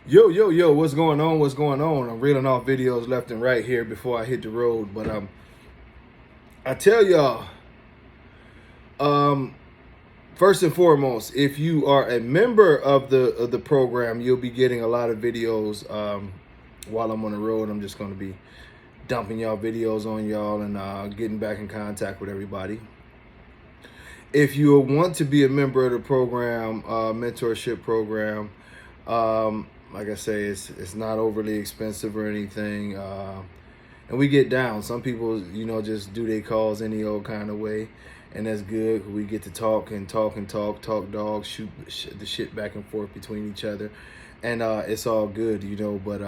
Yo, what's going on? What's going on? I'm reeling off videos left and right here before I hit the road. But I tell y'all, um, first and foremost, if you are a member of the program, you'll be getting a lot of videos while I'm on the road. I'm just gonna be dumping y'all videos on y'all and getting back in contact with everybody. If you want to be a member of the program, mentorship program, like I say, it's not overly expensive or anything, and we get down. Some people, just do their calls any old kind of way, and that's good. We get to talk and talk and talk dogs, shoot the shit back and forth between each other, and it's all good. But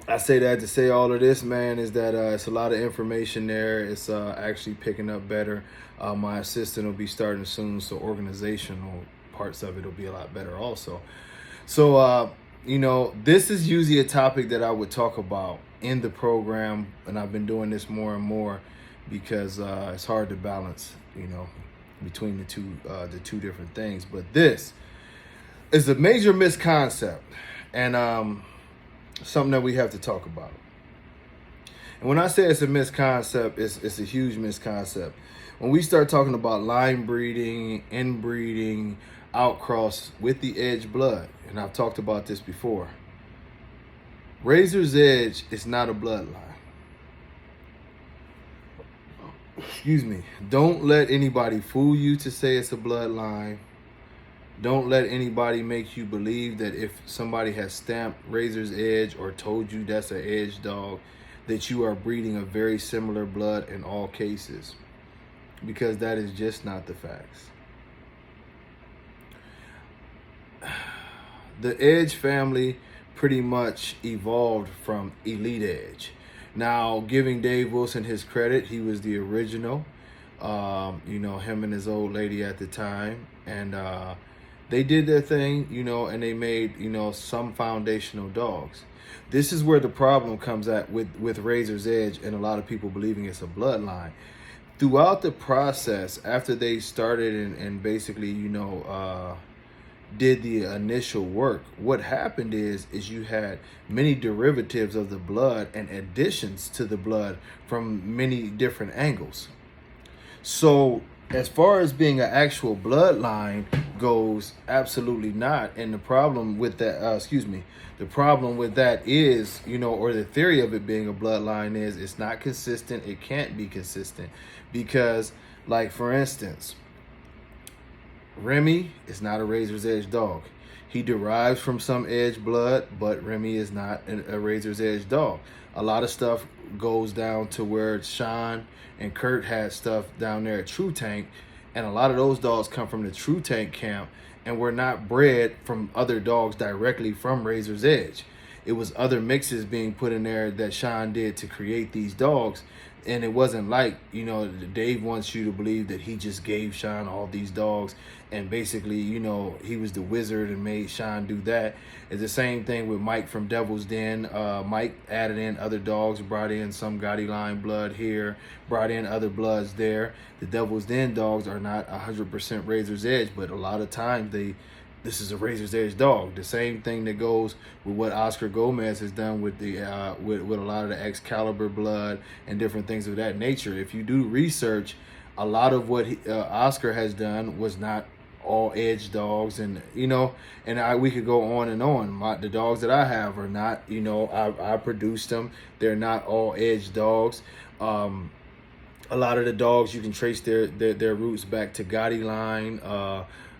I say that to say all of this, man, is that it's a lot of information there. It's actually picking up better. My assistant will be starting soon, so organizational parts of it will be a lot better also. So, this is usually a topic that I would talk about in the program, and I've been doing this more and more because it's hard to balance, between the two different things. But this is a major misconcept, and something that we have to talk about. And when I say it's a misconcept, it's a huge misconcept. When we start talking about line breeding, inbreeding, outcross with the edge blood, and I've talked about this before, Razor's Edge is not a bloodline. Excuse me. Don't let anybody fool you to say it's a bloodline. Don't let anybody make you believe that if somebody has stamped Razor's Edge or told you that's an edge dog, that you are breeding a very similar blood in all cases, because that is just not the facts. The Edge family pretty much evolved from Elite Edge. Now, giving Dave Wilson his credit, he was the original, him and his old lady at the time, and they did their thing, and they made, some foundational dogs. This is where the problem comes at with Razor's Edge and a lot of people believing it's a bloodline. Throughout the process, after they started and basically, did the initial work, what happened is you had many derivatives of the blood and additions to the blood from many different angles. So as far as being an actual bloodline goes, absolutely not. And the problem with that, the problem with that is, or the theory of it being a bloodline is it's not consistent. It can't be consistent because, like, for instance, Remy is not a Razor's Edge dog. He derives from some edge blood, but Remy is not a Razor's Edge dog. A lot of stuff goes down to where Sean and Kurt had stuff down there at True Tank, and a lot of those dogs come from the True Tank camp and were not bred from other dogs directly from Razor's Edge. It was other mixes being put in there that Sean did to create these dogs. And it wasn't like, Dave wants you to believe that he just gave Sean all these dogs and basically, he was the wizard and made Sean do that. It's the same thing with Mike from Devil's Den. Mike added in other dogs, brought in some Gotti line blood here, brought in other bloods there. The Devil's Den dogs are not 100% Razor's Edge, but a lot of times this is a Razor's Edge dog. The same thing that goes with what Oscar Gomez has done with the with a lot of the Excalibur blood and different things of that nature. If you do research, a lot of what Oscar has done was not all edge dogs, and we could go on and on. The dogs that I have are not, I produced them. They're not all edge dogs. A lot of the dogs you can trace their roots back to Gotti line.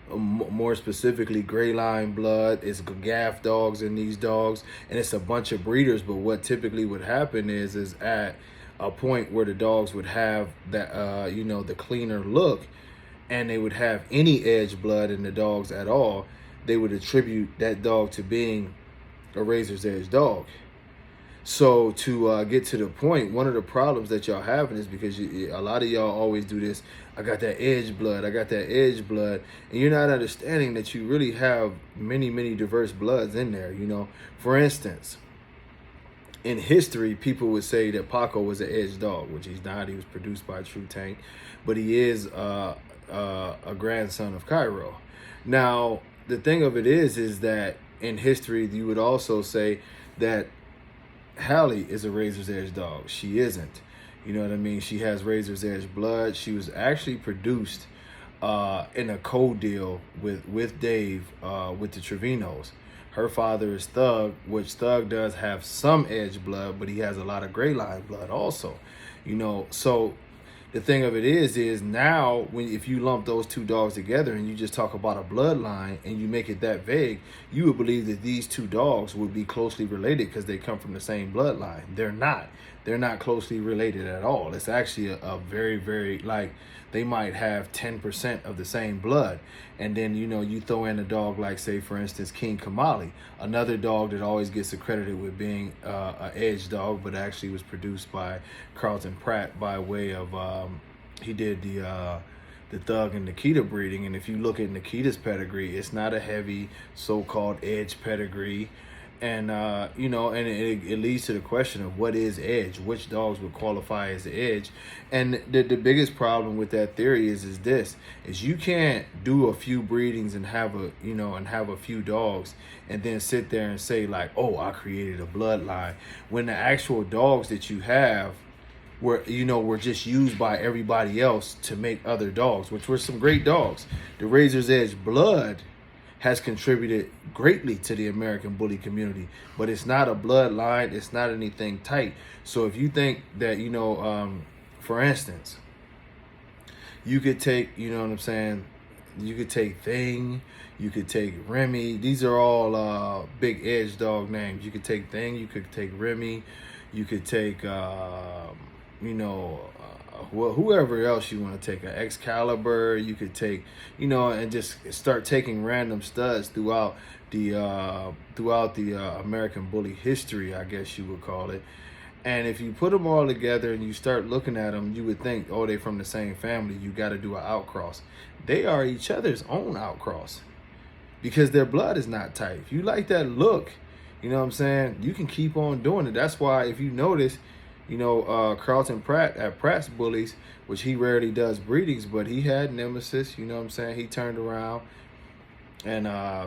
More specifically, gray line blood. It's gaff dogs in these dogs, and it's a bunch of breeders. But what typically would happen is at a point where the dogs would have that the cleaner look, and they would have any edge blood in the dogs at all, they would attribute that dog to being a Razor's Edge dog. So to get to the point, one of the problems that y'all having is because a lot of y'all always do this. I got that edge blood. I got that edge blood. And you're not understanding that you really have many, many diverse bloods in there. For instance, in history, people would say that Paco was an edge dog, which he's not. He was produced by True Tank, but he is a grandson of Cairo. Now, the thing of it is that in history, you would also say that Hallie is a razor's edge dog. She isn't. You know what I mean? She has razor's edge blood. She was actually produced in a co-deal with Dave with the Trevinos. Her father is Thug, which Thug does have some edge blood, but he has a lot of gray line blood also. You know, so the thing of it is now if you lump those two dogs together and you just talk about a bloodline and you make it that vague, you would believe that these two dogs would be closely related because they come from the same bloodline. They're not. They're not closely related at all. It's actually a very, very, like, they might have 10% of the same blood. And then, you know, you throw in a dog like, say, for instance, King Kamali, another dog that always gets accredited with being an edge dog, but actually was produced by Carlton Pratt by way of, he did the Thug and Nikita breeding. And if you look at Nikita's pedigree, it's not a heavy so-called edge pedigree. And, you know, and it leads to the question of what is edge, which dogs would qualify as edge. And the biggest problem with that theory is you can't do a few breedings and have a few dogs and then sit there and say like, oh, I created a bloodline, when the actual dogs that you have were just used by everybody else to make other dogs, which were some great dogs. The razor's edge blood has contributed greatly to the American bully community, but it's not a bloodline. It's not anything tight. So if you think that, you know, for instance, you could take, you know what I'm saying, you could take Thing, you could take Remy. These are all big edge dog names. You could take Thing, you could take Remy, you could take, you know, whoever else you want to take, an Excalibur, you could take, you know, and just start taking random studs throughout the American bully history, I guess you would call it. And if you put them all together and you start looking at them, you would think, oh, they're from the same family. You got to do an outcross. They are each other's own outcross because their blood is not tight. If you like that look, you know what I'm saying, you can keep on doing it. That's why if you notice, you know, Carlton Pratt at Pratt's Bullies, which he rarely does breedings, but he had Nemesis, you know what I'm saying? He turned around and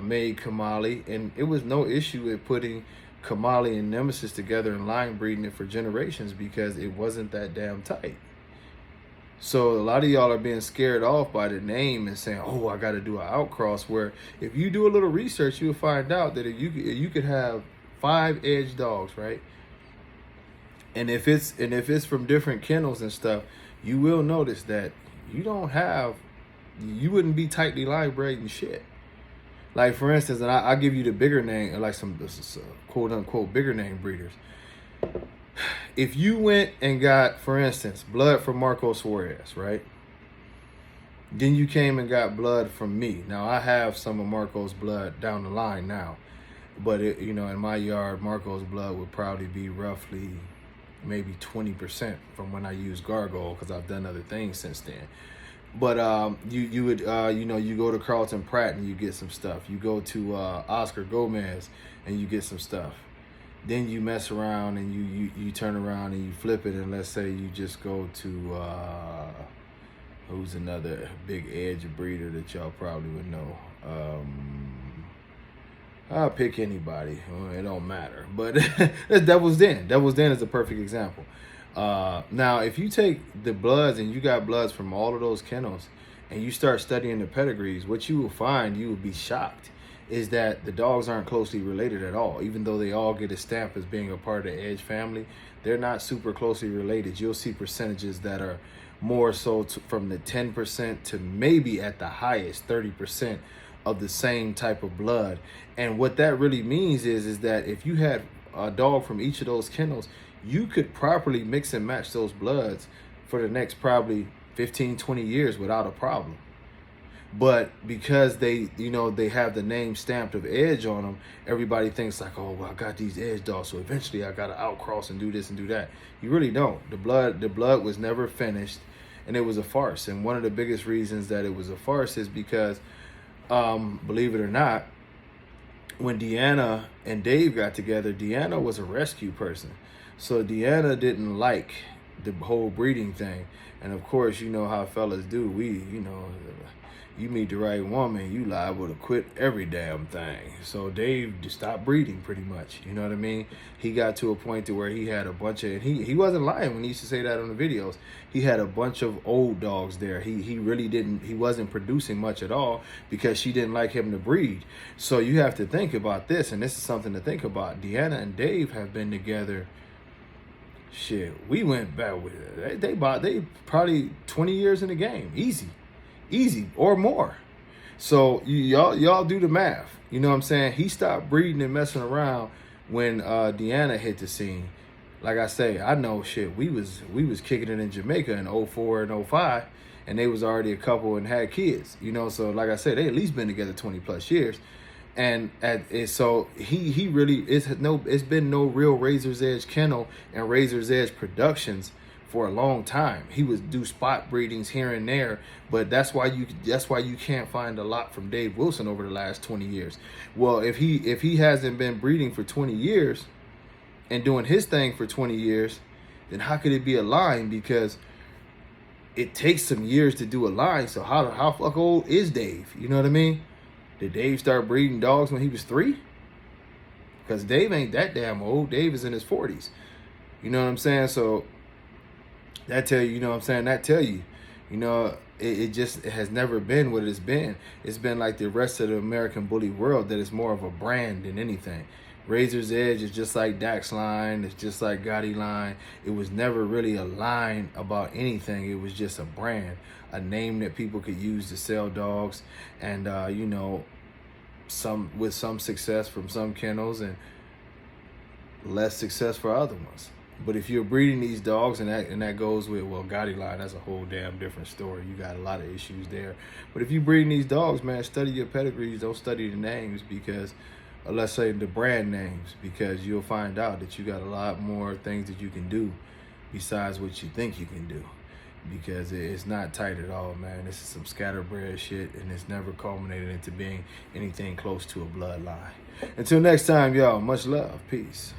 made Kamali, and it was no issue with putting Kamali and Nemesis together and line breeding it for generations because it wasn't that damn tight. So a lot of y'all are being scared off by the name and saying, oh, I got to do an outcross, where if you do a little research, you'll find out that if you could have 5 edge dogs, right? And if it's from different kennels and stuff, you will notice that you wouldn't be tightly line breeding shit. Like, for instance, and I'll give you the bigger name, like some quote unquote bigger name breeders. If you went and got, for instance, blood from Marco Suarez, right? Then you came and got blood from me. Now, I have some of Marco's blood down the line now. But, you know, in my yard, Marco's blood would probably be roughly maybe 20% from when I use Gargoyle, because I've done other things since then. But you would you know, you go to Carlton Pratt and you get some stuff. You go to Oscar Gomez and you get some stuff. Then you mess around and you turn around and you flip it, and let's say you just go to who's another big edge breeder that y'all probably would know. I'll pick anybody. Well, it don't matter. But that's Devil's Den. Devil's Den is a perfect example. Now, if you take the bloods and you got bloods from all of those kennels and you start studying the pedigrees, what you will find, you will be shocked, is that the dogs aren't closely related at all. Even though they all get a stamp as being a part of the Edge family, they're not super closely related. You'll see percentages that are more so from the 10% to maybe at the highest 30% of the same type of blood. And what that really means is that if you had a dog from each of those kennels, you could properly mix and match those bloods for the next probably 15, 20 years without a problem. But because they, you know, they have the name stamped of Edge on them, everybody thinks like, oh, well, I got these Edge dogs, so eventually I got to outcross and do this and do that. You really don't. The blood was never finished, and it was a farce. And one of the biggest reasons that it was a farce is because, believe it or not, when Deanna and Dave got together, Deanna was a rescue person. So Deanna didn't like the whole breeding thing. And of course, you know how fellas do. We, you know, you meet the right woman, you liable to quit every damn thing. So Dave just stopped breeding pretty much. You know what I mean? He got to a point to where he had a bunch of, and he wasn't lying when he used to say that on the videos. He had a bunch of old dogs there. He really didn't, he wasn't producing much at all because she didn't like him to breed. So you have to think about this, and this is something to think about. Deanna and Dave have been together, shit, we went back with it. They probably 20 years in the game. Easy or more. So y'all do the math. You know what I'm saying? He stopped breeding and messing around when Deanna hit the scene. Like I say, I know shit. We was kicking it in Jamaica in 04 and 05, and they was already a couple and had kids. You know, so like I said, they at least been together 20 plus years. And so he really it's been no real Razor's Edge kennel and Razor's Edge productions for a long time. He was do spot breedings here and there, but that's why you can't find a lot from Dave Wilson over the last 20 years. Well, if he hasn't been breeding for 20 years and doing his thing for 20 years, then how could it be a line? Because it takes some years to do a line. So how fuck old is Dave? You know what I mean? Did Dave start breeding dogs when he was 3? Because Dave ain't that damn old. Dave is in his 40s. You know what I'm saying? So that tell you, you know what I'm saying? That tell you, you know, it has never been what it's been. It's been like the rest of the American bully world, that it's more of a brand than anything. Razor's Edge is just like Dax Line. It's just like Gotti Line. It was never really a line about anything. It was just a brand, a name that people could use to sell dogs, and you know, with some success from some kennels and less success for other ones. But if you're breeding these dogs, and that goes with, well, Gotti Line, that's a whole damn different story. You got a lot of issues there. But if you're breeding these dogs, man, study your pedigrees. Don't study the names, because let's say the brand names, because you'll find out that you got a lot more things that you can do besides what you think you can do, because it's not tight at all, man. This is some scatterbread shit, and it's never culminated into being anything close to a bloodline. Until next time, y'all, much love. Peace.